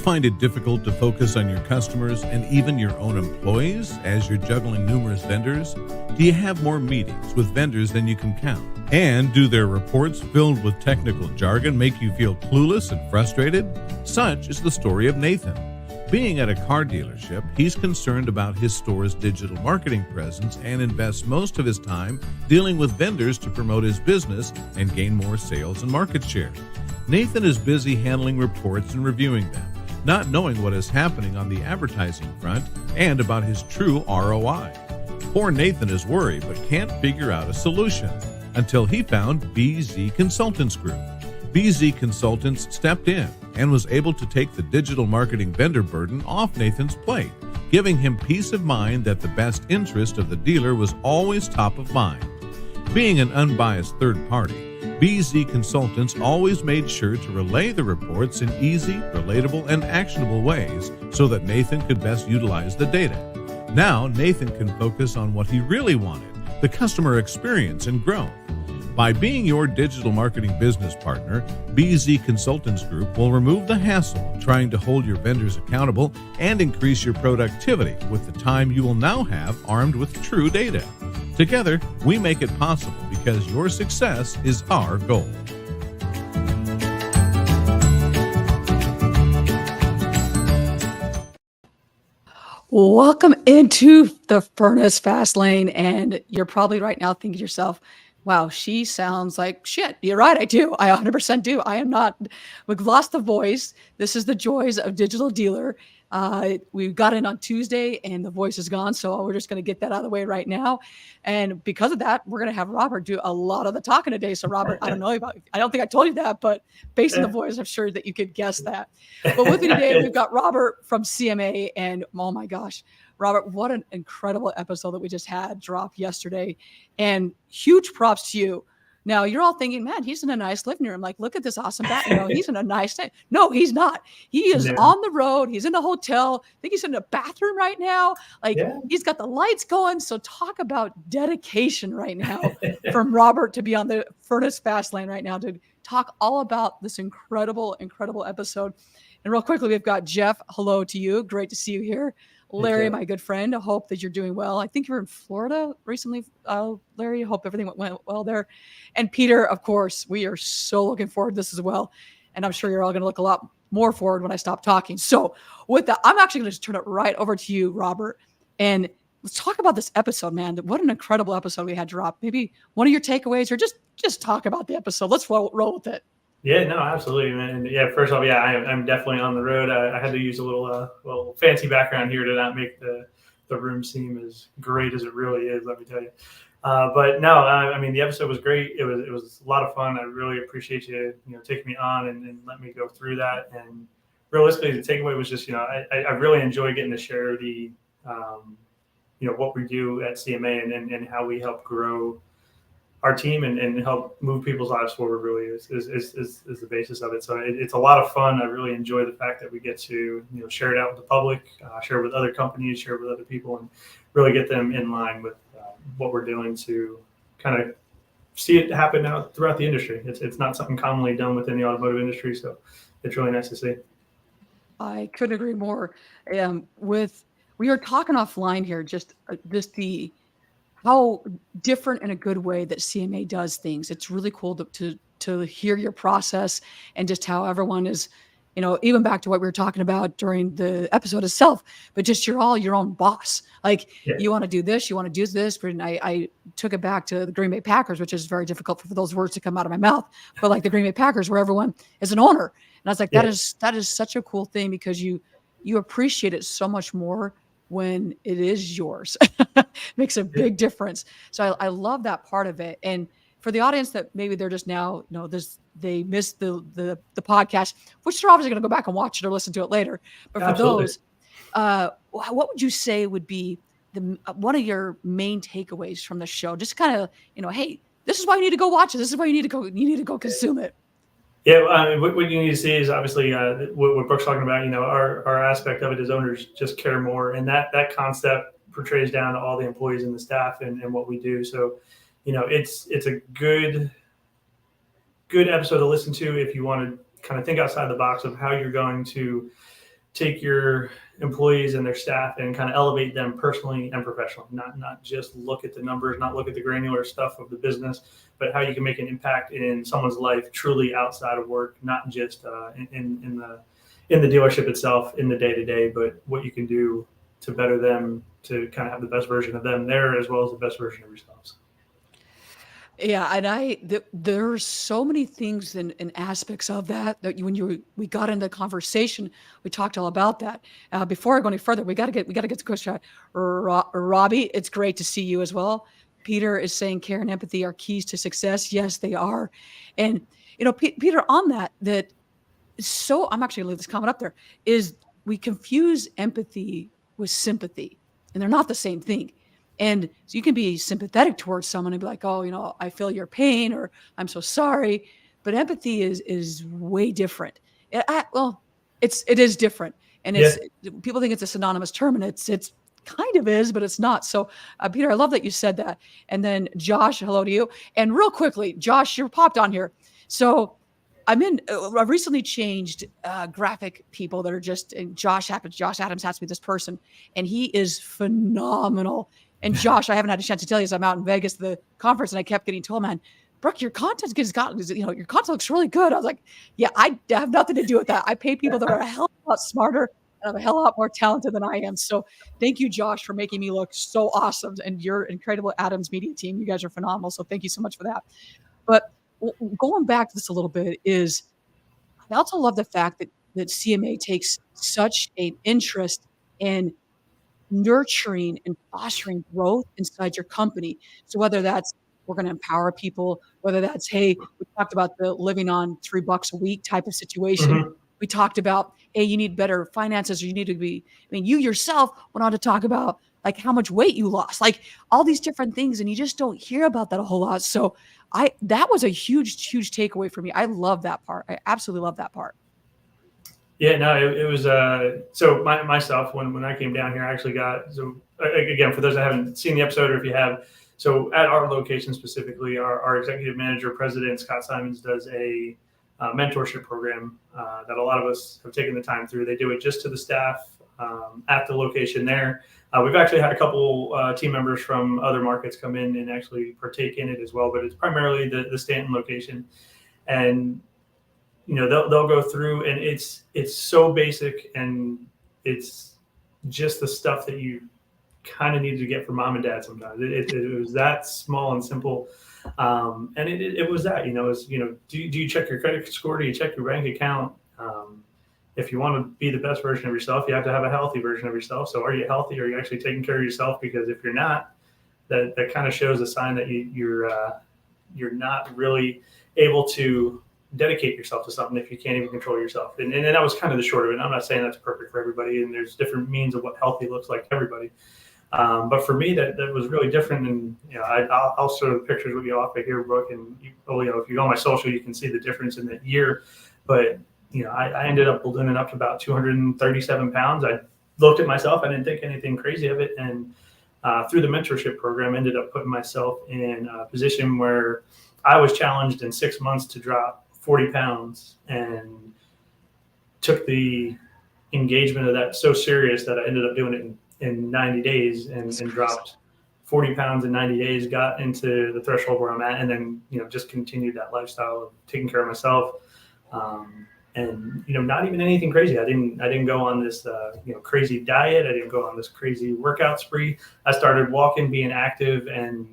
find it difficult to focus on your customers and even your own employees as you're juggling numerous vendors? Do you have more meetings with vendors than you can count? And do their reports filled with technical jargon make you feel clueless and frustrated? Such is the story of Nathan. Being at a car dealership, he's concerned about his store's digital marketing presence and invests most of his time dealing with vendors to promote his business and gain more sales and market share. Nathan is busy handling reports and reviewing them, not knowing what is happening on the advertising front and about his true ROI. Poor Nathan is worried but can't figure out a solution until he found BZ Consultants Group. BZ Consultants stepped in and was able to take the digital marketing vendor burden off Nathan's plate, giving him peace of mind that the best interest of the dealer was always top of mind. Being an unbiased third party, BZ Consultants always made sure to relay the reports in easy, relatable, and actionable ways so that Nathan could best utilize the data. Now, Nathan can focus on what he really wanted, the customer experience and growth. By being your digital marketing business partner, BZ Consultants Group will remove the hassle trying to hold your vendors accountable and increase your productivity with the time you will now have armed with true data. Together, we make it possible because your success is our goal. Welcome into the Furniss Fast Lane, and you're probably right now thinking to yourself, wow, she sounds like shit. You're right, I do. I 100% do. I am not. We've lost the voice. This is the joys of digital dealer. We got in on Tuesday, and the voice is gone, so we're just going to get that out of the way right now. And because of that, we're going to have Robert do a lot of the talking today. So, Robert, I don't think I told you that, but based on the voice, I'm sure that you could guess that. But with me today, we've got Robert from CMA, and oh my gosh, Robert, what an incredible episode that we just had drop yesterday. And huge props to you. Now, you're all thinking, man, he's in a nice living room. Like, look at this awesome bat. He's in a nice thing. No, he's not. He is on the road. He's in a hotel. I think he's in a bathroom right now. He's got the lights going. So talk about dedication right now from Robert to be on the Furniss Fast Lane right now to talk all about this incredible, incredible episode. And real quickly, we've got Jeff. Hello to you. Great to see you here. Larry, my good friend, I hope that you're doing well. I think you were in Florida recently, Larry. I hope everything went well there. And Peter, of course, we are so looking forward to this as well. And I'm sure you're all going to look a lot more forward when I stop talking. So with that, I'm actually going to turn it right over to you, Robert. And let's talk about this episode, man. What an incredible episode we had drop. Maybe one of your takeaways or just talk about the episode. Let's roll with it. Yeah, no, absolutely, man. And yeah, first off, I'm definitely on the road. I had to use a little fancy background here to not make the room seem as great as it really is, let me tell you. But no, I mean, the episode was great. It was a lot of fun. I really appreciate you taking me on and letting me go through that. And realistically, the takeaway was just, I really enjoy getting to share the, what we do at CMA and how we help grow our team and help move people's lives forward really is the basis of it. So it's a lot of fun. I really enjoy the fact that we get to share it out with the public, share it with other companies, share it with other people, and really get them in line with what we're doing to kind of see it happen now throughout the industry. It's not something commonly done within the automotive industry, so it's really nice to see. I couldn't agree more. We are talking offline here, just how different in a good way that CMA does things. It's really cool to hear your process and just how everyone is, even back to what we were talking about during the episode itself, but just you're all your own boss. You want to do this, you want to do this. And I took it back to the Green Bay Packers, which is very difficult for those words to come out of my mouth, but like the Green Bay Packers where everyone is an owner. And I was like, that is such a cool thing because you appreciate it so much more when it is yours. Makes a big difference. So I love that part of it. And for the audience that maybe they're just now, they missed the podcast, which they're obviously going to go back and watch it or listen to it later. But for those, what would you say would be one of your main takeaways from the show? Just kind of, hey, this is why you need to go watch it. This is why you need to go consume it. Yeah, what you need to see is obviously what Brooke's talking about. Our aspect of it is owners just care more, and that concept portrays down to all the employees and the staff and what we do. So, it's a good episode to listen to if you want to kind of think outside the box of how you're going to take your employees and their staff and kind of elevate them personally and professionally, not just look at the numbers, not look at the granular stuff of the business, but how you can make an impact in someone's life truly outside of work, not just in the dealership itself, in the day-to-day, but what you can do to better them, to kind of have the best version of them there, as well as the best version of yourselves. Yeah, and there's so many things and aspects of that we got into the conversation, we talked all about that. Before I go any further, we got to get to question. Robbie, it's great to see you as well. Peter is saying care and empathy are keys to success. Yes, they are. And Peter, on that. So I'm actually going to leave this comment up there, is we confuse empathy with sympathy, and they're not the same thing. And so you can be sympathetic towards someone and be like, oh, I feel your pain, or I'm so sorry. But empathy is way different. It is different. And people think it's a synonymous term, and it's kind of is, but it's not. So Peter, I love that you said that. And then Josh, hello to you. And real quickly, Josh, you popped on here. So I've recently changed graphic people that are just, and Josh Adams has to be this person, and he is phenomenal. And Josh, I haven't had a chance to tell you, as I'm out in Vegas, the conference, and I kept getting told, man, Brooke, your content your content looks really good. I was like, yeah, I have nothing to do with that. I pay people that are a hell of a lot smarter and a hell of a lot more talented than I am. So thank you, Josh, for making me look so awesome. And your incredible Adams media team, you guys are phenomenal. So thank you so much for that. But going back to this a little bit, is I also love the fact that CMA takes such an interest in nurturing and fostering growth inside your company. So whether that's we're going to empower people, whether that's, hey, we talked about the living on $3 a week type of situation. Mm-hmm. We talked about, hey, you need better finances, or you need to be, you yourself went on to talk about like how much weight you lost, like all these different things. And you just don't hear about that a whole lot. So that was a huge, huge takeaway for me. I love that part. I absolutely love that part. Yeah, no, it was, so myself, when I came down here, I actually got, so again, for those that haven't seen the episode, or if you have, so at our location specifically, our executive manager, president, Scott Simons, does a mentorship program that a lot of us have taken the time through. They do it just to the staff at the location there. We've actually had a couple team members from other markets come in and actually partake in it as well, but it's primarily the Stanton location. And they'll go through, and it's so basic, and it's just the stuff that you kind of need to get from mom and dad sometimes. It was that small and simple. And it was that, do you check your credit score? Do you check your bank account? If you want to be the best version of yourself, you have to have a healthy version of yourself. So are you healthy? Are you actually taking care of yourself? Because if you're not, that kind of shows a sign that you're not really able to dedicate yourself to something if you can't even control yourself. And that was kind of the short of it. I'm not saying that's perfect for everybody, and there's different means of what healthy looks like to everybody. But for me, that was really different. And I'll show the pictures with you off right here, Brooke. And if you go on my social, you can see the difference in that year. But I ended up ballooning up to about 237 pounds. I looked at myself. I didn't think anything crazy of it. And through the mentorship program, ended up putting myself in a position where I was challenged in 6 months to drop 40 pounds, and took the engagement of that so serious that I ended up doing it in 90 days and dropped 40 pounds in 90 days, got into the threshold where I'm at, and then, just continued that lifestyle of taking care of myself. And, not even anything crazy. I didn't go on this, crazy diet. I didn't go on this crazy workout spree. I started walking, being active, and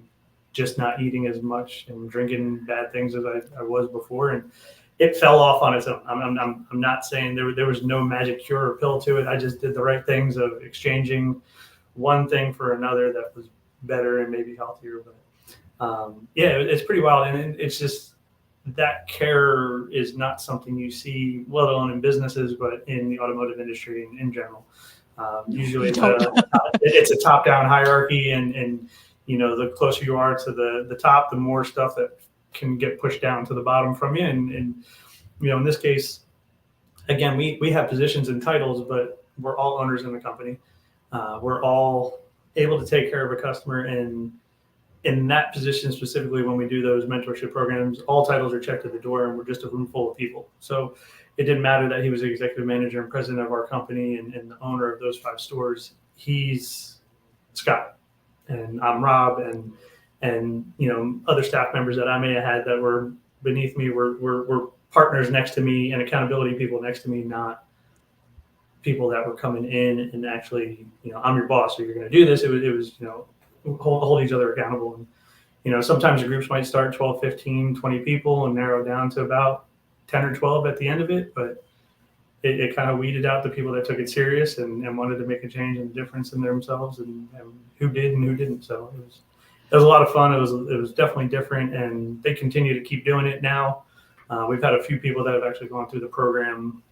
just not eating as much and drinking bad things as I was before. And it fell off on its own. I'm not saying there was no magic cure or pill to it. I just did the right things of exchanging one thing for another that was better and maybe healthier. But it's pretty wild. And it's just, that care is not something you see, let alone in businesses, but in the automotive industry in general. Usually it's a top-down hierarchy, and the closer you are to the top, the more stuff that can get pushed down to the bottom from you. And in this case, again, we have positions and titles, but we're all owners in the company. We're all able to take care of a customer. And in that position specifically, when we do those mentorship programs, all titles are checked at the door, and we're just a room full of people. So it didn't matter that he was the executive manager and president of our company and the owner of those 5 stores. He's Scott, and I'm Rob, and other staff members that I may have had that were beneath me were partners next to me and accountability people next to me, not people that were coming in and actually, I'm your boss, so you're going to do this. It was hold each other accountable. And, sometimes the groups might start 12, 15, 20 people and narrow down to about 10 or 12 at the end of it. But it kind of weeded out the people that took it serious and wanted to make a change and difference in themselves and who did and who didn't. So it was a lot of fun. It was definitely different, and they continue to keep doing it now. We've had a few people that have actually gone through the program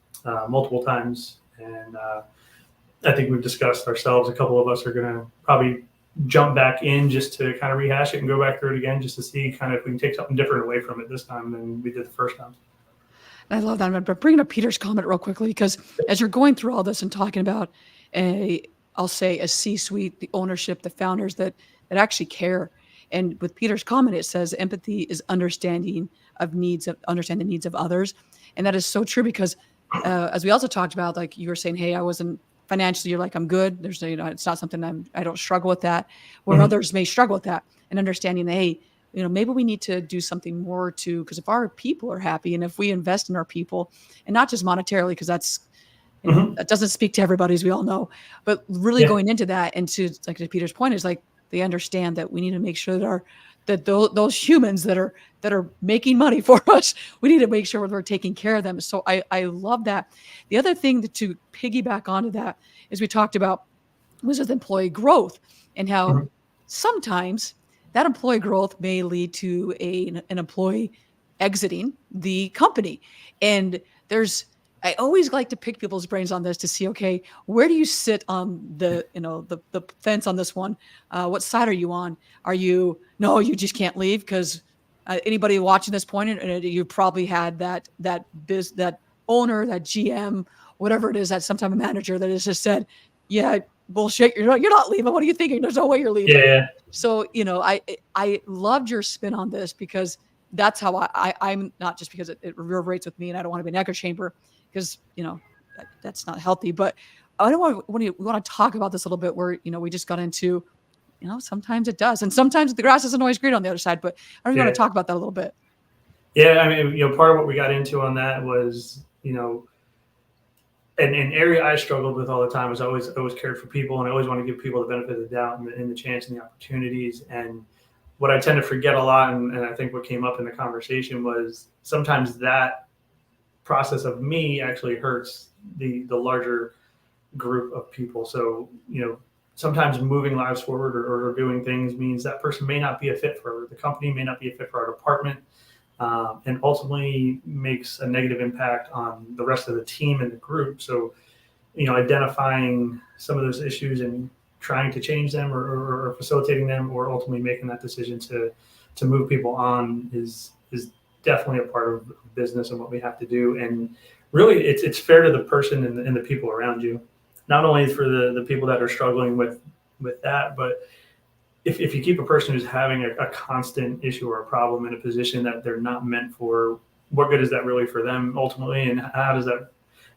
multiple times, and I think we've discussed ourselves. A couple of us are going to probably jump back in just to kind of rehash it and go back through it again, just to see kind of if we can take something different away from it this time than we did the first time. I love that. But bringing up Peter's comment real quickly, because as you're going through all this and talking about I'll say a C-suite, the ownership, the founders that actually care. And with Peter's comment, it says empathy is understanding the needs of others. And that is so true, because as we also talked about, like you were saying, hey, I wasn't financially, you're like, I'm good. There's it's not something I don't struggle with that, where others may struggle with that, and understanding that, hey, maybe we need to do something more because if our people are happy and if we invest in our people, and not just monetarily, because that's, that doesn't speak to everybody, as we all know, but really going into that, and to Peter's point, is like, they understand that we need to make sure that those humans that are making money for us, we need to make sure we're taking care of them. So I love that. The other thing to piggyback onto that is we talked about was with employee growth, and how sometimes that employee growth may lead to an employee exiting the company. And I always like to pick people's brains on this to see, okay, where do you sit on the fence on this one? What side are you on? No, you just can't leave? Because anybody watching this point, and you probably had that owner, that GM, whatever it is, that sometime a manager that has just said, yeah, bullshit, you're not leaving. What are you thinking? There's no way you're leaving. Yeah. So, I loved your spin on this, because that's how I'm not, just because it reverberates with me, and I don't want to be an echo chamber, because, that's not healthy. But I don't we want to talk about this a little bit, where, we just got into, sometimes it does. And sometimes the grass isn't always green on the other side, but I don't want to talk about that a little bit. Yeah. I mean, part of what we got into on that was, an area I struggled with all the time was I always cared for people, and I always want to give people the benefit of the doubt and the chance and the opportunities. And what I tend to forget a lot, and I think what came up in the conversation, was sometimes that process of me actually hurts the larger group of people. So, sometimes moving lives forward or doing things means that person may not be a fit for the company, may not be a fit for our department, and ultimately makes a negative impact on the rest of the team and the group. So, identifying some of those issues and trying to change them or facilitating them, or ultimately making that decision to move people on is definitely a part of business and what we have to do. And really, it's fair to the person and the people around you, not only for the people that are struggling with that, but if you keep a person who's having a constant issue or a problem in a position that they're not meant for, what good is that really for them ultimately? And how does that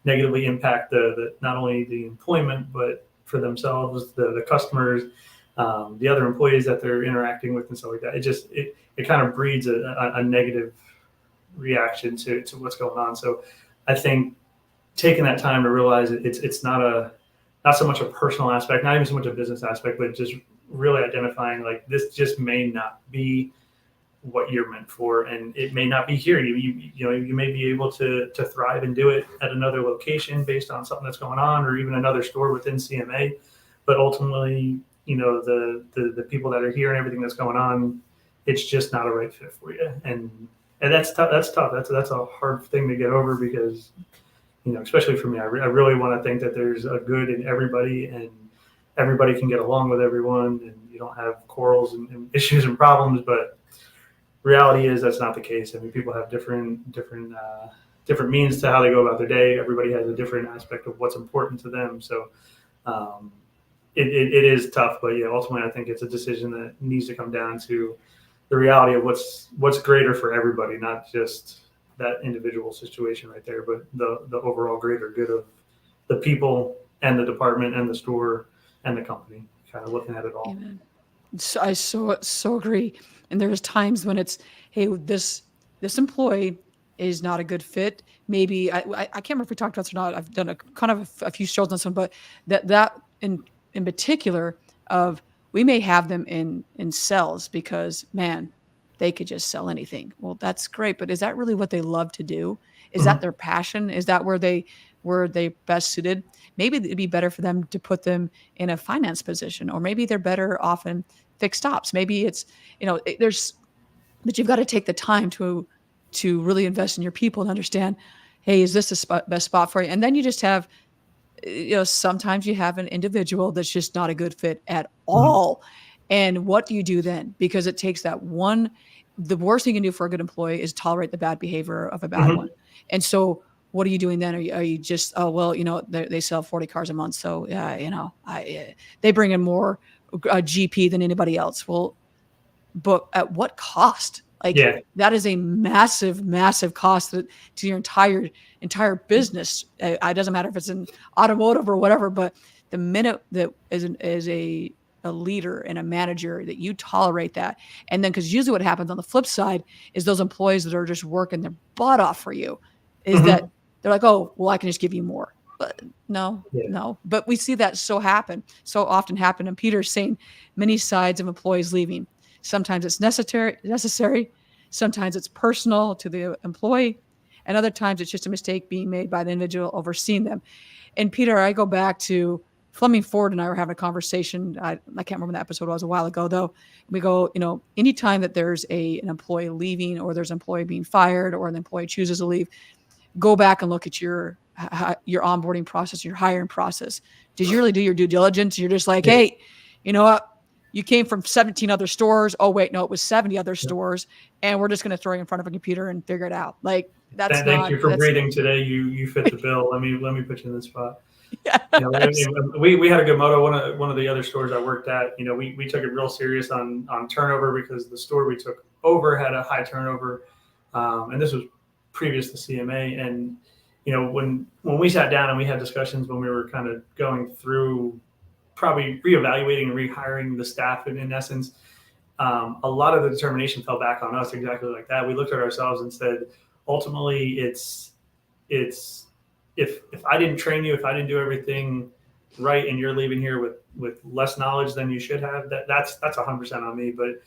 negatively impact the not only the employment, but for themselves, the customers, the other employees that they're interacting with, and stuff like that. It kind of breeds a negative reaction to what's going on. So I think taking that time to realize it's not so much a personal aspect, not even so much a business aspect, but just really identifying, like, this just may not be what you're meant for, and it may not be here. You may be able to thrive and do it at another location based on something that's going on, or even another store within CMA. But ultimately, the people that are here and everything that's going on, it's just not a right fit for you. And that's tough. That's a hard thing to get over, because, especially for me, I really want to think that there's a good in everybody, and everybody can get along with everyone, and you don't have quarrels and issues and problems. But reality is that's not the case. I mean, people have different means to how they go about their day. Everybody has a different aspect of what's important to them. So it is tough, but yeah, ultimately I think it's a decision that needs to come down to the reality of what's greater for everybody, not just that individual situation right there, but the overall greater good of the people and the department and the store and the company, kind of looking at it all. Amen. So I so agree. And there's times when it's, hey, this employee is not a good fit. Maybe I can't remember if we talked about this or not. I've done a few shows on this one, but that in particular of we may have them in sales because man, they could just sell anything. Well, that's great, but is that really what they love to do? Is that their passion? Is that where they best suited? Maybe it'd be better for them to put them in a finance position, or maybe they're better off in fixed ops. Maybe it's, but you've got to take the time to really invest in your people and understand, hey, is this the best spot for you? And then you just have, sometimes you have an individual that's just not a good fit at all. And what do you do then? Because it takes that one, the worst thing you can do for a good employee is tolerate the bad behavior of a bad one. And so what are you doing then? Are you just, oh, well, they sell 40 cars a month. So they bring in more GP than anybody else. Well, but at what cost? That is a massive, massive cost to your entire business. It doesn't matter if it's in automotive or whatever, but the minute that is a leader and a manager that you tolerate that. And then, because usually what happens on the flip side is those employees that are just working their butt off for you is that they're like, oh, well, I can just give you more. But no. But we see that so often happen. And Peter's saying many sides of employees leaving. Sometimes it's necessary. Sometimes it's personal to the employee. And other times it's just a mistake being made by the individual overseeing them. And Peter, I go back to Fleming Ford and I were having a conversation. I can't remember when the episode was, a while ago, though. We go, anytime that there's an employee leaving or there's an employee being fired or an employee chooses to leave, go back and look at your onboarding process, your hiring process. Did you really do your due diligence? You're just like, hey, you know what? You came from 17 other stores. Oh, wait, no, it was 70 other stores. And we're just going to throw you in front of a computer and figure it out. Like, that's Thank you for grading today. You fit the bill. Let me put you in the spot. Yeah. We had a good motto. One of the other stores I worked at, we took it real serious on turnover because the store we took over had a high turnover. And this was previous to CMA. And, when we sat down and we had discussions when we were kind of going through probably reevaluating and rehiring the staff in essence, a lot of the determination fell back on us exactly like that. We looked at ourselves and said, ultimately, it's if I didn't train you, if I didn't do everything right, and you're leaving here with less knowledge than you should have, that's 100% on me. But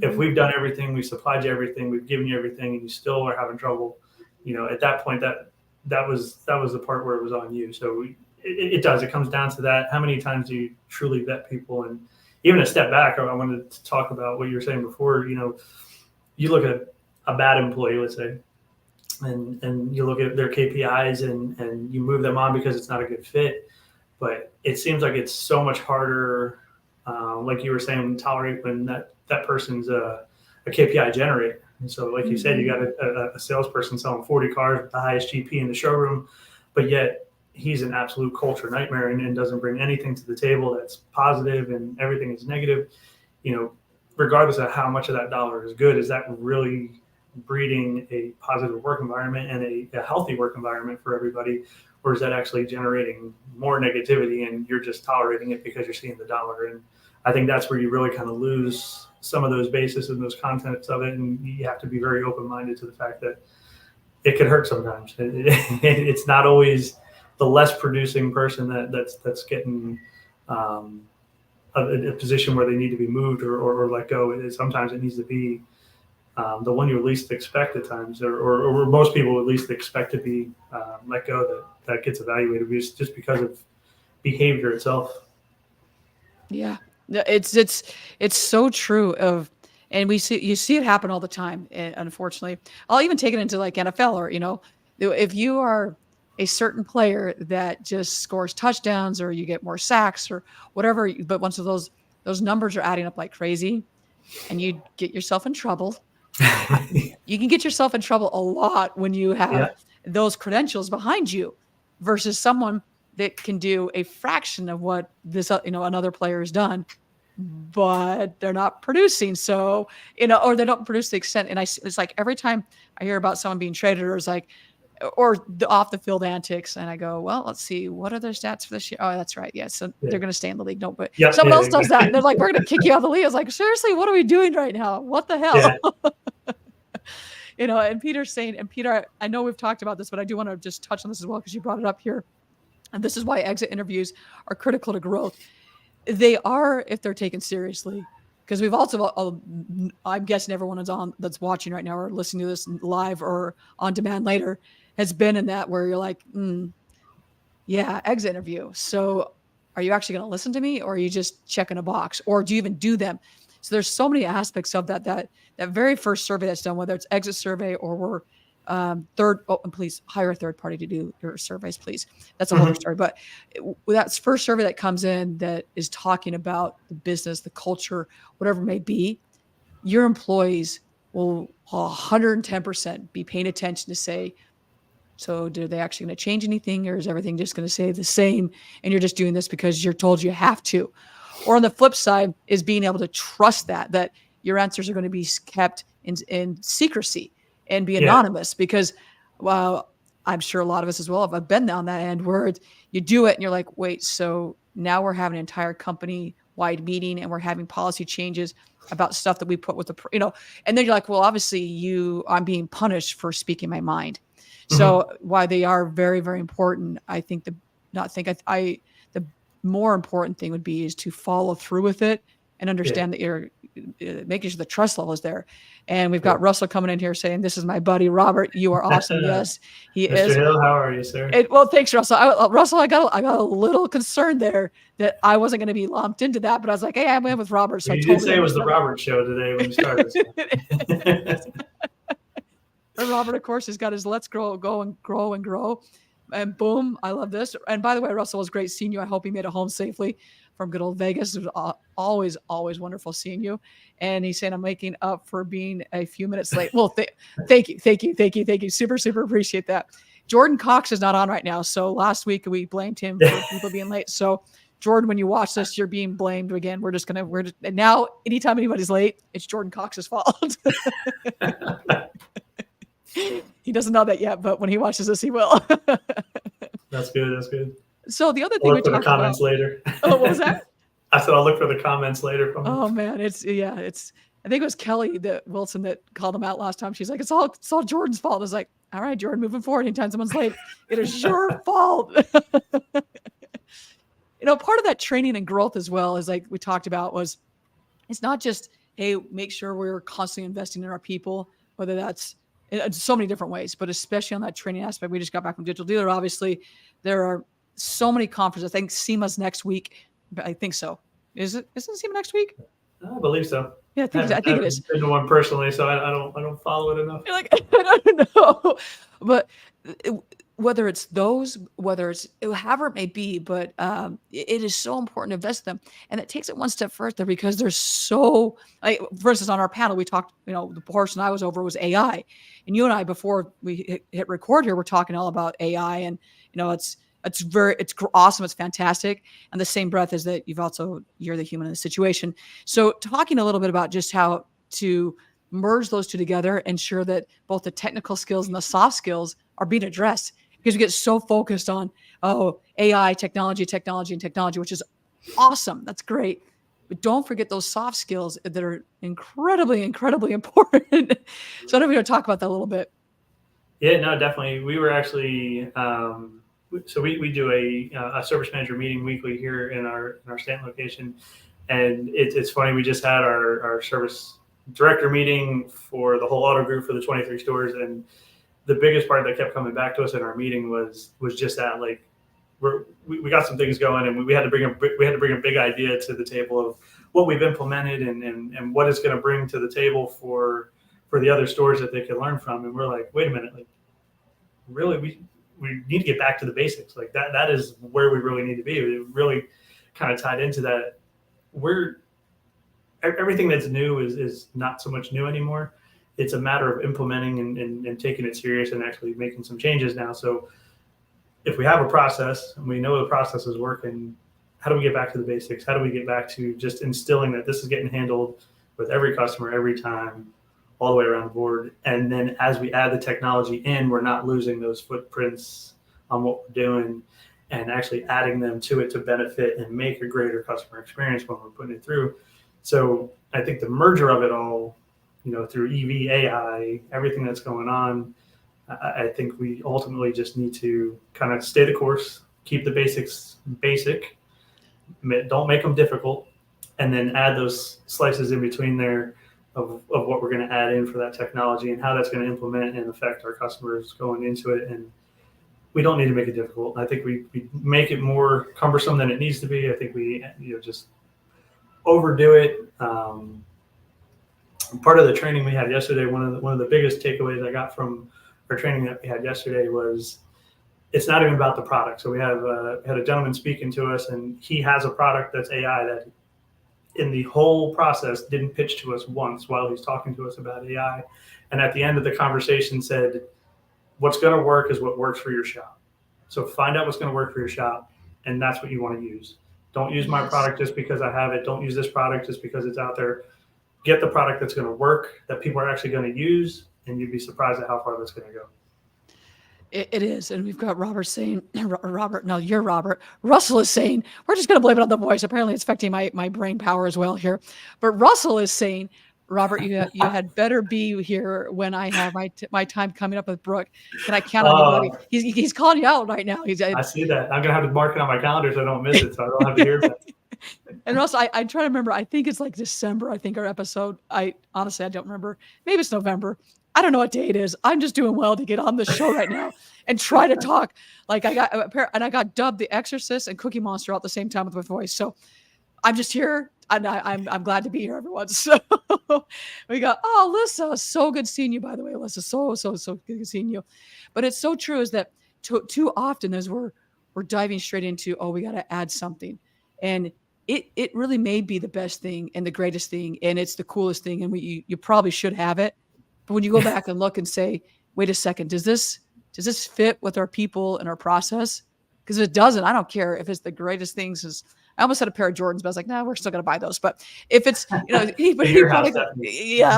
if we've done everything, we've supplied you everything, we've given you everything, and you still are having trouble, at that point, that was the part where it was on you. So it comes down to that. How many times do you truly vet people? And even a step back, I wanted to talk about what you were saying before. You look at a bad employee, let's say, and you look at their KPIs and you move them on because it's not a good fit. But it seems like it's so much harder, like you were saying, tolerate when that person's a KPI generator. And so, like you said, you got a salesperson selling 40 cars with the highest GP in the showroom, but yet he's an absolute culture nightmare and doesn't bring anything to the table that's positive and everything is negative. Regardless of how much of that dollar is good, is that really breeding a positive work environment and a healthy work environment for everybody? Or is that actually generating more negativity and you're just tolerating it because you're seeing the dollar? And I think that's where you really kind of lose some of those bases and those contents of it. And you have to be very open-minded to the fact that it could hurt sometimes. It's not always the less producing person that's getting a position where they need to be moved or let go. Sometimes it needs to be the one you least expect at times, or most people at least expect to be let go, that gets evaluated just because of behavior itself. Yeah, it's so true and you see it happen all the time. And unfortunately, I'll even take it into like NFL or, if you are a certain player that just scores touchdowns or you get more sacks or whatever, but once of those numbers are adding up like crazy and you get yourself in trouble. You can get yourself in trouble a lot when you have those credentials behind you versus someone that can do a fraction of what this, another player has done, but they're not producing. So, or they don't produce the extent. And it's like every time I hear about someone being traded, or it's like, or the off the field antics, and I go, well, let's see, what are their stats for this year? Oh, that's right. Yeah. So they're going to stay in the league. No, but someone else does that. And they're like, we're going to kick you out of the league. I was like, seriously, what are we doing right now? What the hell? Yeah. And Peter's saying, and Peter, I know we've talked about this, but I do want to just touch on this as well, because you brought it up here. And this is why exit interviews are critical to growth. They are, if they're taken seriously, because we've also, I'm guessing everyone that's watching right now or listening to this live or on demand later has been in that where you're like, yeah, exit interview. So are you actually going to listen to me, or are you just checking a box, or do you even do them? So there's so many aspects of that very first survey that's done, whether it's exit survey or we're and please hire a third party to do your surveys, please. That's a whole other story. But that first survey that comes in that is talking about the business, the culture, whatever it may be, your employees will 110% be paying attention to say, so are they actually going to change anything, or is everything just going to stay the same? And you're just doing this because you're told you have to. Or on the flip side is being able to trust that your answers are going to be kept in secrecy and be anonymous, because, well, I'm sure a lot of us as well have been down that end where you do it and you're like, wait, so now we're having an entire company-wide meeting and we're having policy changes about stuff that we put with and then you're like, well, obviously I'm being punished for speaking my mind. So why they are very, very important, I think the more important thing would be is to follow through with it and understand that you're making sure the trust level is there. And we've got Russell coming in here saying, this is my buddy, Robert. You are awesome. Yes, he Mr. is. Hill, how are you, sir? Well, thanks, Russell. Russell, I got a little concerned there that I wasn't going to be lumped into that, but I was like, hey, I'm in with Robert. So you did say it was the Robert show today when you started. And Robert, of course, has got his let's go and grow. And boom, I love this. And by the way, Russell, it was great seeing you. I hope he made it home safely from good old Vegas. It was always wonderful seeing you. And he's saying, I'm making up for being a few minutes late. Well, thank you. Super, super appreciate that. Jordan Cox is not on right now. So last week we blamed him for people being late. So Jordan, when you watch this, you're being blamed again. And now anytime anybody's late, it's Jordan Cox's fault. He doesn't know that yet, but when he watches this, he will. That's good. So the other thing we talked comments about later. Oh, what was that? I said I'll look for the comments later from Oh man, it's I think it was Kelly Wilson that called him out last time. She's like, it's all Jordan's fault. I was like, all right, Jordan, moving forward, anytime someone's late, it is your fault. Part of that training and growth as well, as like we talked about, it's not just, hey, make sure we're constantly investing in our people, whether that's in so many different ways, but especially on that training aspect. We just got back from Digital Dealer. Obviously, there are so many conferences. I think SEMA's next week. I think so. Isn't SEMA next week? I believe so. Yeah, I think it is. I've been to one personally, so I don't follow it enough. You're like, I don't know, but whether it's those, whether it's however it may be, but it is so important to invest in them, and it takes it one step further because there's so. For instance, on our panel, we talked. The portion I was over was AI, and you and I, before we hit record here, we're talking all about AI, and it's awesome, it's fantastic, and the same breath is that you're the human in the situation. So talking a little bit about just how to merge those two together, ensure that both the technical skills and the soft skills are being addressed, because we get so focused on AI, technology, which is awesome, that's great, but don't forget those soft skills that are incredibly important. So I know we're going to talk about that a little bit. Yeah, no, definitely. We were actually so we do a service manager meeting weekly here in our Stanton location, and it's funny. We just had our service director meeting for the whole auto group for the 23 stores, and the biggest part that kept coming back to us in our meeting was just that, like, we got some things going, and we had to bring a big idea to the table of what we've implemented and what it's going to bring to the table for the other stores that they can learn from. And we're like, wait a minute, like, really, we need to get back to the basics. Like that is where we really need to be. It really kind of tied into that. Everything that's new is not so much new anymore. It's a matter of implementing and taking it serious and actually making some changes now. So if we have a process and we know the process is working, how do we get back to the basics? How do we get back to just instilling that this is getting handled with every customer every time, all the way around the board? And then as we add the technology in, we're not losing those footprints on what we're doing, and actually adding them to it to benefit and make a greater customer experience when we're putting it through. So I think the merger of it all, through EV, AI, everything that's going on, I think we ultimately just need to kind of stay the course, keep the basics basic, don't make them difficult, and then add those slices in between there of what we're going to add in for that technology and how that's going to implement and affect our customers going into it. And we don't need to make it difficult. I think we make it more cumbersome than it needs to be. I think we just overdo it. Part of the training we had yesterday, one of the biggest takeaways I got from our training that we had yesterday was it's not even about the product. So we had a gentleman speaking to us, and he has a product that's AI that in the whole process didn't pitch to us once while he's talking to us about AI. And at the end of the conversation said, what's going to work is what works for your shop. So find out what's going to work for your shop, and that's what you want to use. Don't use my product just because I have it. Don't use this product just because it's out there. Get the product that's going to work, that people are actually going to use, and you'd be surprised at how far that's going to go. It is. And we've got Robert saying, you're Robert. Russell is saying, we're just going to blame it on the voice. Apparently it's affecting my brain power as well here. But Russell is saying, Robert, you had better be here when I have my time coming up with Brooke. Can I count on you, buddy? He's calling you out right now. I see that. I'm going to have to mark it on my calendar so I don't miss it, so I don't have to hear that. And Russell, I try to remember, I think it's like December, I think our episode. I honestly don't remember. Maybe it's November. I don't know what day it is. I'm just doing well to get on the show right now and try to talk. Like I got dubbed the Exorcist and Cookie Monster all at the same time with my voice. So I'm just here, and I'm glad to be here, everyone. So we got, Alyssa, so good seeing you, by the way, Alyssa. So good seeing you. But it's so true is that too often as we're diving straight into, we got to add something, and it really may be the best thing and the greatest thing, and it's the coolest thing, and you probably should have it. But when you go back and look and say, wait a second, does this fit with our people and our process? Because if it doesn't, I don't care if it's the greatest things. I almost had a pair of Jordans, but I was like, no, we're still going to buy those. But if it's, I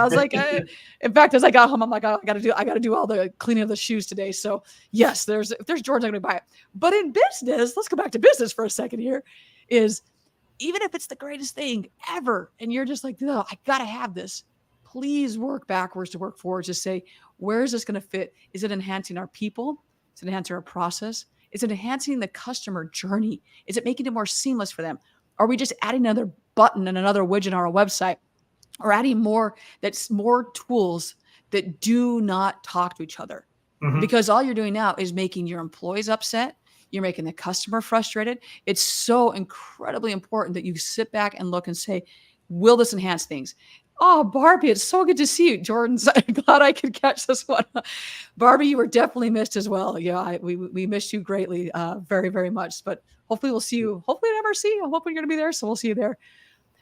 was like, in fact, as I got home, I'm like, I got to do all the cleaning of the shoes today. So yes, if there's Jordans, I'm going to buy it. But in business, let's go back to business for a second here, is even if it's the greatest thing ever, and you're just like, no, I got to have this. Please work backwards to work forward to say, where is this going to fit? Is it enhancing our people? Is it enhancing our process? Is it enhancing the customer journey? Is it making it more seamless for them? Are we just adding another button and another widget on our website, or adding more tools that do not talk to each other? Mm-hmm. Because all you're doing now is making your employees upset. You're making the customer frustrated. It's so incredibly important that you sit back and look and say, will this enhance things? Oh, Barbie, it's so good to see you. Jordan's glad I could catch this one. Barbie, you were definitely missed as well. Yeah, we missed you greatly, very, very much. But hopefully we'll see you. Hopefully never see you. I'm hoping you're going to be there, so we'll see you there.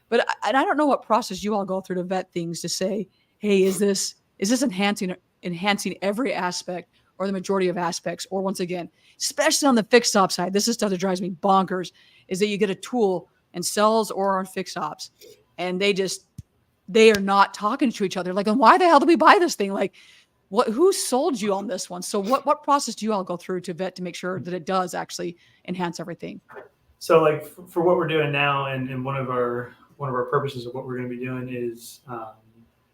But I don't know what process you all go through to vet things to say, hey, is this enhancing every aspect or the majority of aspects? Or once again, especially on the fixed op side, this is stuff that drives me bonkers, is that you get a tool in sales or on fixed ops, and they are not talking to each other. Like, and why the hell did we buy this thing? Like, who sold you on this one? So what process do you all go through to vet to make sure that it does actually enhance everything? So like for what we're doing now, and one of our purposes of what we're going to be doing is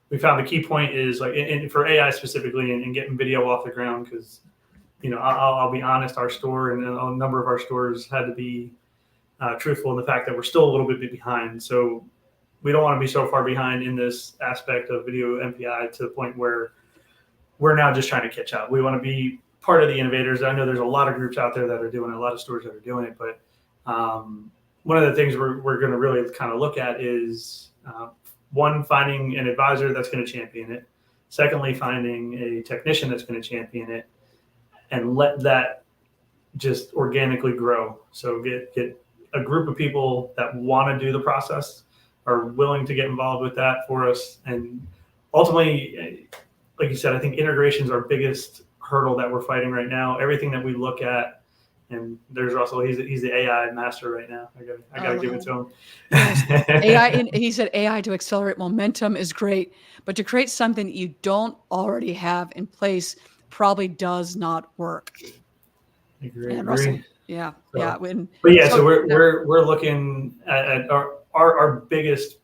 we found the key point is like, and for AI specifically, and getting video off the ground, because I'll be honest, our store and a number of our stores had to be truthful in the fact that we're still a little bit behind. So we don't want to be so far behind in this aspect of video MPI to the point where we're now just trying to catch up. We want to be part of the innovators. I know there's a lot of groups out there that are doing it, a lot of stores that are doing it, but one of the things we're going to really kind of look at is one, finding an advisor that's going to champion it. Secondly, finding a technician that's going to champion it, and let that just organically grow. So get a group of people that want to do the process, are willing to get involved with that for us. And ultimately, like you said, I think integration is our biggest hurdle that we're fighting right now. Everything that we look at And there's Russell. He's the AI master right now. I gotta give it to him. Yes. AI, and he said AI to accelerate momentum is great, but to create something that you don't already have in place probably does not work. And Russell, yeah, So, yeah. So we're looking at our biggest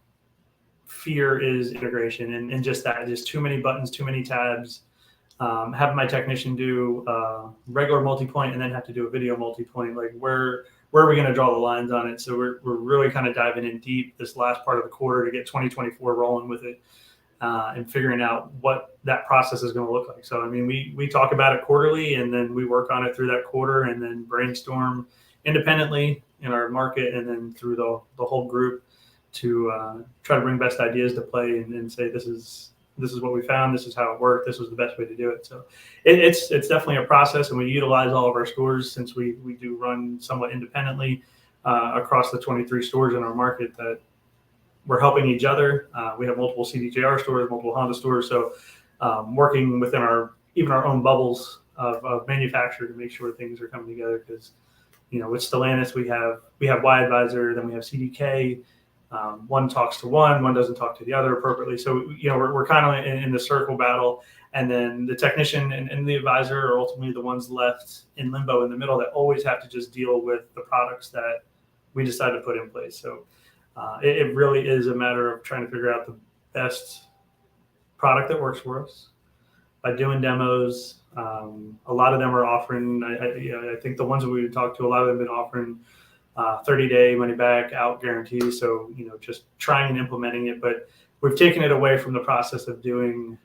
fear is integration and just too many buttons, too many tabs. Having my technician do regular multi-point and then have to do a video multi-point, like where are we going to draw the lines on it? So we're really kind of diving in deep this last part of the quarter to get 2024 rolling with it and figuring out what that process is going to look like. So, I mean, we talk about it quarterly and then we work on it through that quarter and then brainstorm independently in our market and then through the whole group to try to bring best ideas to play and say, this is what we found. This is how it worked. This was the best way to do it. So it's definitely a process, and we utilize all of our stores since we do run somewhat independently across the 23 stores in our market that we're helping each other. We have multiple CDJR stores, multiple Honda stores. So working within our own bubbles of manufacturer to make sure things are coming together because, with Stellantis, we have Y Advisor, then we have CDK. One talks to one doesn't talk to the other appropriately. So, we're kind of in the circle battle. And then the technician and the advisor are ultimately the ones left in limbo in the middle that always have to just deal with the products that we decide to put in place. So it really is a matter of trying to figure out the best product that works for us by doing demos. A lot of them are offering, I think the ones that we talked to, a lot of them have been offering 30-day money back out guarantee. So, just trying and implementing it, but we've taken it away from the process of doing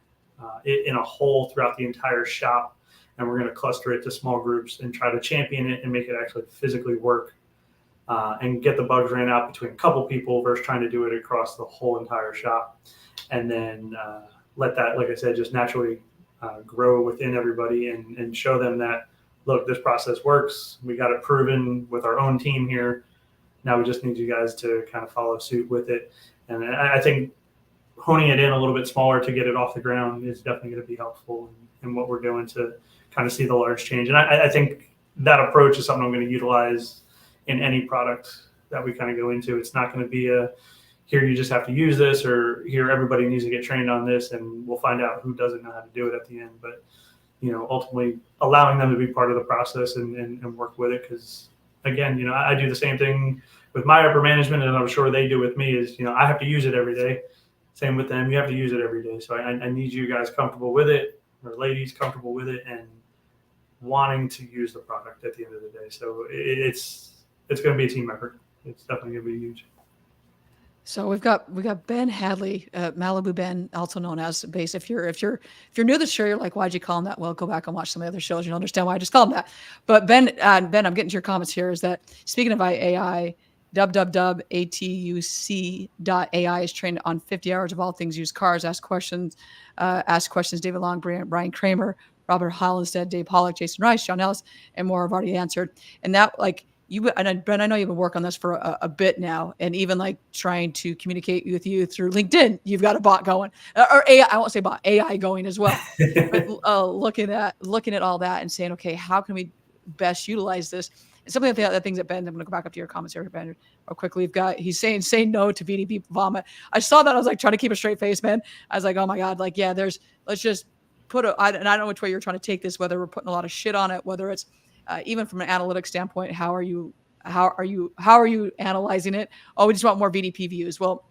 it in a whole throughout the entire shop. And we're going to cluster it to small groups and try to champion it and make it actually physically work and get the bugs ran out between a couple people versus trying to do it across the whole entire shop. And then let that, like I said, just naturally grow within everybody and show them that, look, this process works. We got it proven with our own team here. Now we just need you guys to kind of follow suit with it. And I think honing it in a little bit smaller to get it off the ground is definitely going to be helpful in what we're doing to kind of see the large change. And I think that approach is something I'm going to utilize in any product that we kind of go into. It's not going to be here you just have to use this, or here everybody needs to get trained on this, and we'll find out who doesn't know how to do it at the end. But ultimately allowing them to be part of the process and work with it. Because again, I do the same thing with my upper management, and I'm sure they do with me is, I have to use it every day. Same with them. You have to use it every day. So I need you guys comfortable with it, or ladies comfortable with it, and wanting to use the product at the end of the day. So it's going to be a team effort. It's definitely going to be huge. So we've got Ben Hadley, Malibu Ben, also known as Base. If you're new to the show, you're like, why'd you call him that? Well, go back and watch some of the other shows. You'll understand why I just called him that. But Ben, I'm getting to your comments here. Is that speaking of AI, www.atuc.ai is trained on 50 hours of all things used cars. Ask questions. David Long, Brian Kramer, Robert Hollinstead, Dave Pollock, Jason Rice, John Ellis, and more have already answered. And that, like, Ben, I know you've been working on this for a bit now, and even like trying to communicate with you through LinkedIn. You've got a bot going, or AI. I won't say bot, AI going as well. But looking at all that and saying, okay, how can we best utilize this? And some of the things that Ben, I'm going to go back up to your comments here, Ben, real quickly. He's saying say no to VDP vomit. I saw that. I was like trying to keep a straight face, man. I was like, oh my God, like, yeah, let's just and I don't know which way you're trying to take this, whether we're putting a lot of shit on it, whether it's even from an analytics standpoint, how are you analyzing it? Oh, we just want more VDP views. Well,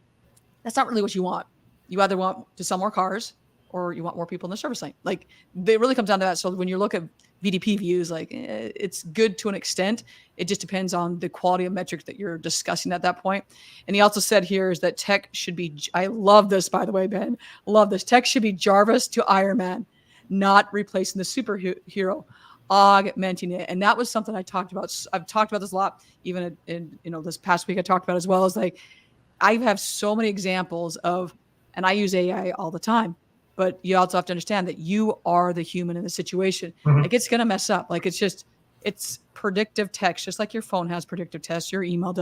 that's not really what you want. You either want to sell more cars or you want more people in the service lane. Like, it really comes down to that. So when you look at VDP views, like, it's good to an extent. It just depends on the quality of metrics that you're discussing at that point. And he also said here is that tech should be, I love this, by the way, Ben, love this. Tech should be Jarvis to Iron Man, not replacing the superhero, augmenting it. And that was something I talked about. I've talked about this a lot, even in this past week I talked about as well, as like, I have so many examples of, and I use AI all the time, but you also have to understand that you are the human in the situation. Mm-hmm. Like, it's going to mess up. Like, it's predictive text, just like your phone has predictive tests, your email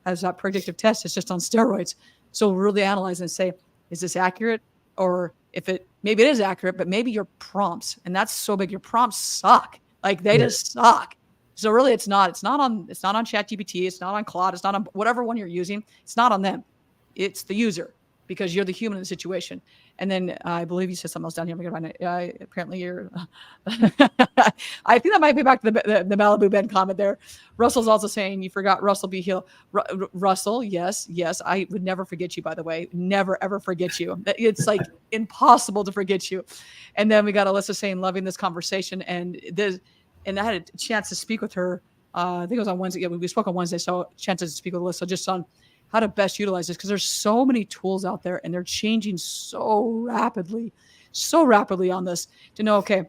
has that predictive test. It's just on steroids. So really analyze and say, is this accurate? Or maybe it is accurate, but maybe your prompts, and that's so big, your prompts suck. Like, they just suck. So really, it's not on ChatGPT, it's not on Claude, it's not on whatever one you're using. It's not on them. It's the user, because you're the human in the situation. And then I believe you said something else down here. I'm gonna find it. Apparently you're. I think that might be back to the Malibu Ben comment there. Russell's also saying you forgot Russell B. Hill. Russell, yes, I would never forget you. By the way, never ever forget you. It's like impossible to forget you. And then we got Alyssa saying loving this conversation, and I had a chance to speak with her. I think it was on Wednesday. Yeah, we spoke on Wednesday, so chances to speak with Alyssa just on how to best utilize this, because there's so many tools out there and they're changing so rapidly on this to know, okay,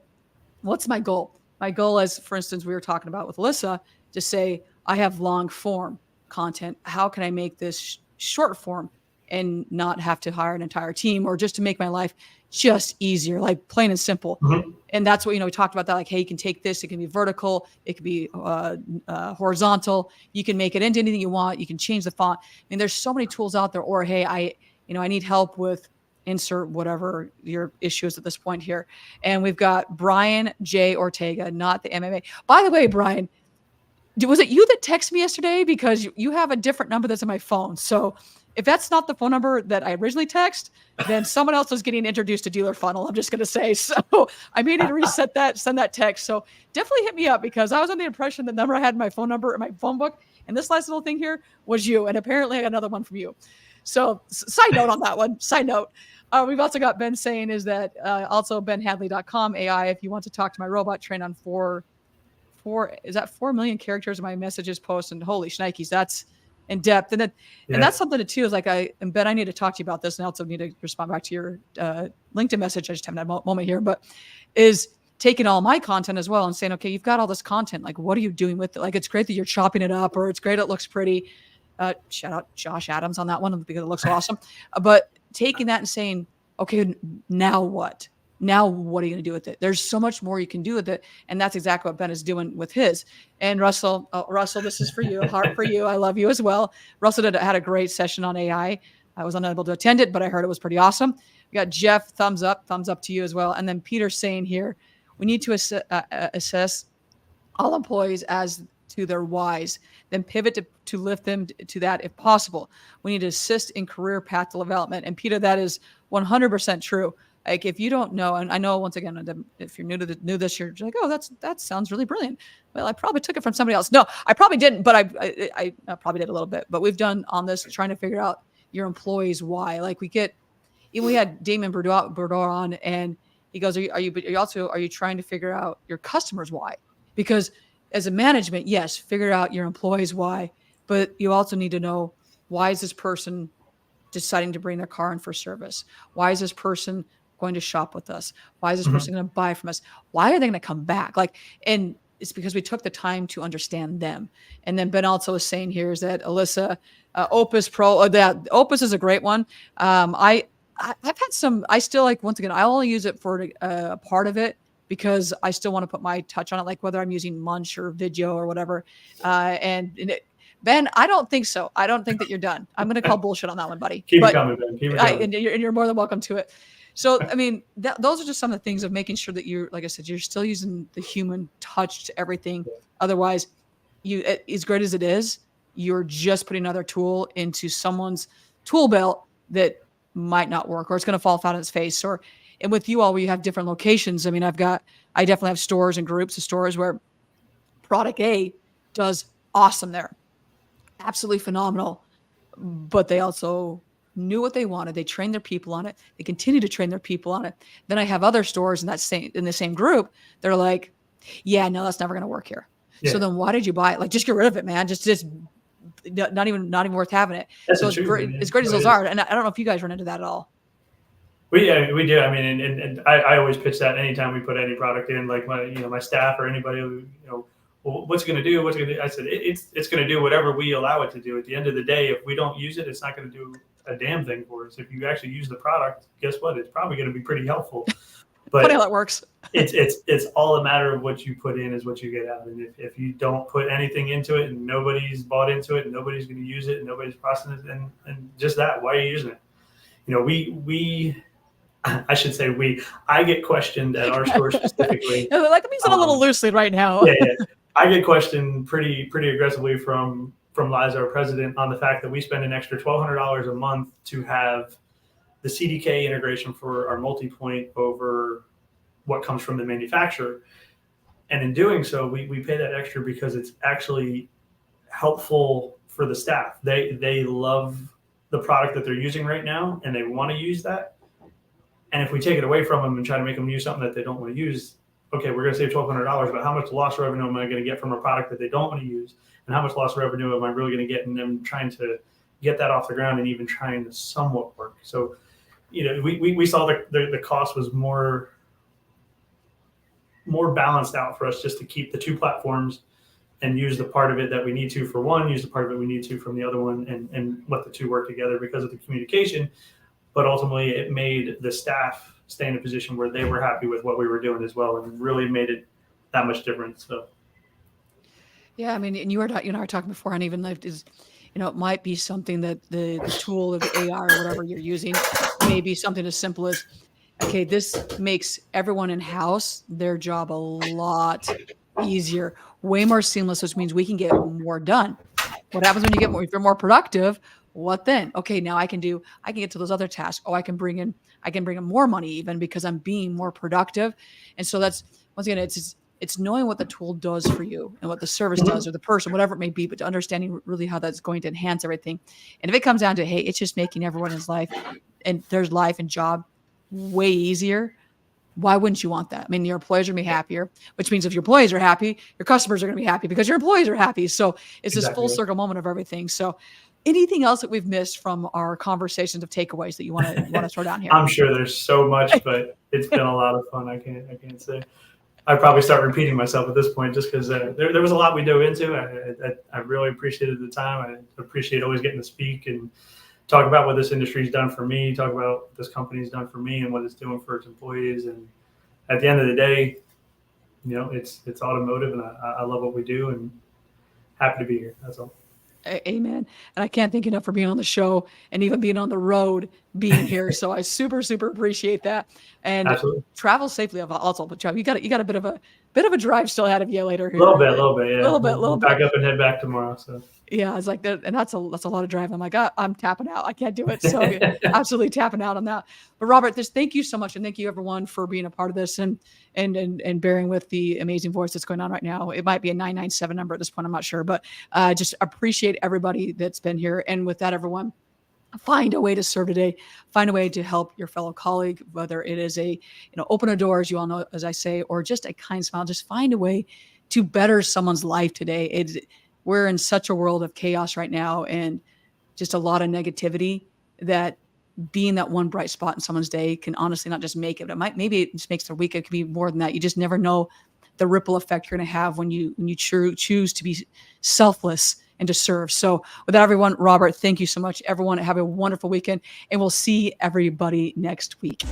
what's my goal? My goal is, for instance, we were talking about with Alyssa, to say, I have long form content. How can I make this short form and not have to hire an entire team, or just to make my life just easier, like plain and simple. Mm-hmm. And that's what, we talked about that, like, hey, you can take this, it can be vertical, it can be horizontal. You can make it into anything you want. You can change the font. I mean, there's so many tools out there. Or, hey, I need help with insert whatever your issue is at this point here. And we've got Brian J. Ortega, not the MMA. By the way, Brian, was it you that texted me yesterday? Because you have a different number that's in my phone. So if that's not the phone number that I originally text, then someone else was getting introduced to Dealer Funnel. I'm just going to say. So I may need to reset that, send that text. So definitely hit me up, because I was under the impression the number I had in my phone number in my phone book, and this last little thing here was you. And apparently I got another one from you. So side note on that one. Side note. We've also got Ben saying is that also benhadley.com AI, if you want to talk to my robot, trained on 4 million characters in my messages post, and holy shnikes, that's in depth. And that's something too, is like, Ben, I need to talk to you about this, and I also need to respond back to your LinkedIn message. I just haven't had a moment here, but is taking all my content as well and saying, okay, you've got all this content, like, what are you doing with it? Like, it's great that you're chopping it up, or it's great, it looks pretty. Shout out Josh Adams on that one, because it looks awesome. But taking that and saying, okay, now what? Now what are you going to do with it? There's so much more you can do with it. And that's exactly what Ben is doing with his. And Russell, this is for you, heart for you. I love you as well. Russell had a great session on AI. I was unable to attend it, but I heard it was pretty awesome. We got Jeff, thumbs up to you as well. And then Peter saying here, we need to assess all employees as to their whys, then pivot to lift them to that if possible. We need to assist in career path development. And Peter, that is 100% true. Like, if you don't know, and I know, once again, if you're new to this, you're like, oh, that sounds really brilliant. Well, I probably took it from somebody else. No, I probably didn't, but I probably did a little bit. But we've done on this, trying to figure out your employees' why. Like, we had Damon Burdor on, and he goes, are you trying to figure out your customers' why? Because as a management, yes, figure out your employees' why, but you also need to know, why is this person deciding to bring their car in for service? Why is this person going to shop with us? Why is this person going to buy from us? Why are they going to come back? And it's because we took the time to understand them. And then Ben also is saying here is that Alyssa, Opus Pro, that Opus is a great one. I've had some, I still, like, once again, I only use it for a part of it, because I still want to put my touch on it, like whether I'm using Munch or Video or whatever. Ben, I don't think so. I don't think that you're done. I'm going to call bullshit on that one, buddy. Keep it coming, Ben. Keep it coming. And you're more than welcome to it. So, I mean, those are just some of the things of making sure that you're, like I said, you're still using the human touch to everything. Otherwise, as great as it is, you're just putting another tool into someone's tool belt that might not work, or it's going to fall flat on its face. And with you all, where you have different locations, I mean, I definitely have stores and groups of stores where product A does awesome there. Absolutely phenomenal. But they also knew what they wanted. They trained their people on it. They continue to train their people on it. Then I have other stores in the same group. They're like, yeah, no, that's never going to work here. Yeah. So then why did you buy it? Like, just get rid of it, man. Just not even worth having it. That's so as great as those are. And I don't know if you guys run into that at all. We do. I mean, and I always pitch that anytime we put any product in, like my staff or anybody, well, what's it going to do? I said, it's going to do whatever we allow it to do. At the end of the day, if we don't use it, it's not going to do a damn thing for us. If you actually use the product, guess what? It's probably going to be pretty helpful. But funny how that works. It's all a matter of what you put in is what you get out. And if you don't put anything into it, and nobody's bought into it, and nobody's going to use it, and nobody's processing it, and just that, why are you using it? I should say I get questioned at our store specifically. Like, I'm using it a little loosely right now. Yeah. I get questioned pretty aggressively from Liza, our president, on the fact that we spend an extra $1,200 a month to have the CDK integration for our multi-point over what comes from the manufacturer. And in doing so, we pay that extra because it's actually helpful for the staff. They love the product that they're using right now, and they want to use that. And if we take it away from them and try to make them use something that they don't want to use, okay, we're going to save $1,200, but how much lost revenue am I going to get from a product that they don't want to use? And how much lost revenue am I really going to get in them trying to get that off the ground and even trying to somewhat work? So, we saw the cost was more balanced out for us just to keep the two platforms and use the part of it that we need to for one, use the part of it we need to from the other one, and let the two work together because of the communication. But ultimately, it made the staff stay in a position where they were happy with what we were doing as well, and really made it that much difference. So, yeah, I mean, and you and I were talking before, and even like is, it might be something that the tool or the AI or whatever you're using may be something as simple as, okay, this makes everyone in house their job a lot easier, way more seamless, which means we can get more done. What happens when you get more? If you're more productive, what then? Okay, now I can get to those other tasks. Oh, I can bring in more money even because I'm being more productive. And so that's, once again, it's knowing what the tool does for you and what the service does, or the person, whatever it may be, but to understanding really how that's going to enhance everything. And if it comes down to, hey, it's just making everyone's life and their life and job way easier, why wouldn't you want that? I mean, your employees are going to be happier, which means if your employees are happy, your customers are going to be happy because your employees are happy. So it's this full circle moment of everything. So anything else that we've missed from our conversations of takeaways that you want to throw down here? I'm sure there's so much, but it's been a lot of fun. I can't say. I'd probably start repeating myself at this point just because there was a lot we dove into. I really appreciated the time. I appreciate always getting to speak and talk about what this industry's done for me, talk about what this company's done for me and what it's doing for its employees. And at the end of the day, it's automotive, and I love what we do and happy to be here. That's all. Amen. And I can't thank you enough for being on the show and even being on the road, being here. So I super appreciate that. And Absolutely. Travel safely. Also, but you got a bit of a drive still ahead of you later. A little bit, yeah. A little bit. Back up and head back tomorrow. So yeah, it's like that, and that's a lot of driving. I'm like, I'm tapping out. I can't do it. So absolutely tapping out on that. But Robert, thank you so much, and thank you everyone for being a part of this and bearing with the amazing voice that's going on right now. It might be a 997 number at this point. I'm not sure, but just appreciate everybody that's been here. And with that, everyone, find a way to serve today. Find a way to help your fellow colleague, whether it is open a door, as you all know, as I say, or just a kind smile. Just find a way to better someone's life today. We're in such a world of chaos right now and just a lot of negativity that being that one bright spot in someone's day can honestly not just make it. Maybe it just makes their week. It could be more than that. You just never know the ripple effect you're going to have when you choose to be selfless and to serve. So with that, everyone, Robert, thank you so much. Everyone, have a wonderful weekend, and we'll see everybody next week.